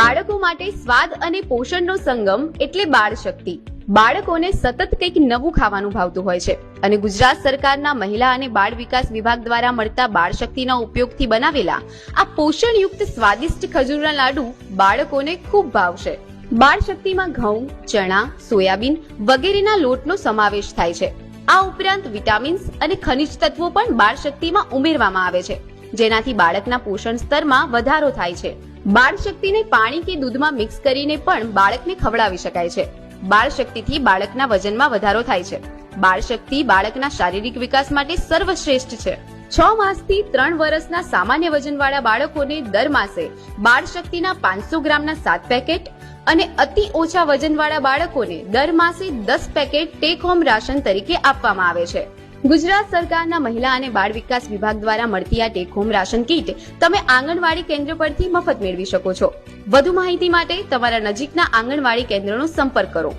બાળકો માટે સ્વાદ અને પોષણનો સંગમ એટલે બાળ શક્તિ. બાળકોને સતત કંઈક નવું ખાવાનું ભાવતું હોય છે અને ગુજરાત સરકારના મહિલા અને બાળ વિકાસ વિભાગ દ્વારા મળતા બાળ શક્તિના ઉપયોગથી બનાવેલા આ પોષણયુક્ત સ્વાદિષ્ટ ખજૂરના લાડુ બાળકોને ખૂબ ભાવશે. બાળ શક્તિમાં ઘઉં, ચણા, સોયાબીન વગેરેના લોટનો સમાવેશ થાય છે. આ ઉપરાંત વિટામિન્સ અને ખનિજ તત્વો પણ બાળ શક્તિમાં ઉમેરવામાં આવે છે, જેનાથી બાળકના પોષણ સ્તરમાં વધારો થાય છે. બાળ શક્તિને પાણી કે દૂધમાં મિક્સ કરીને પણ બાળકને ખવડાવી શકાય છે. બાળ શક્તિથી બાળકના વજનમાં વધારો થાય છે. બાળ શક્તિ બાળકના શારીરિક વિકાસ માટે સર્વશ્રેષ્ઠ છે. 6 માસથી 3 વર્ષના સામાન્ય વજનવાળા બાળકોને દર માસે બાળ શક્તિના 500 ગ્રામના 7 પેકેટ અને અતિ ઓછા વજનવાળા બાળકોને દર માસે 10 પેકેટ ટેક હોમ રાશન તરીકે આપવામાં આવે છે. ગુજરાત સરકારના મહિલા અને બાળ વિકાસ વિભાગ દ્વારા મળતી આ ટેક હોમ રાશન કીટ તમે આંગણવાડી કેન્દ્ર પરથી મફત મેળવી શકો છો. વધુ માહિતી માટે તમારા નજીકના આંગણવાડી કેન્દ્રનો સંપર્ક કરો.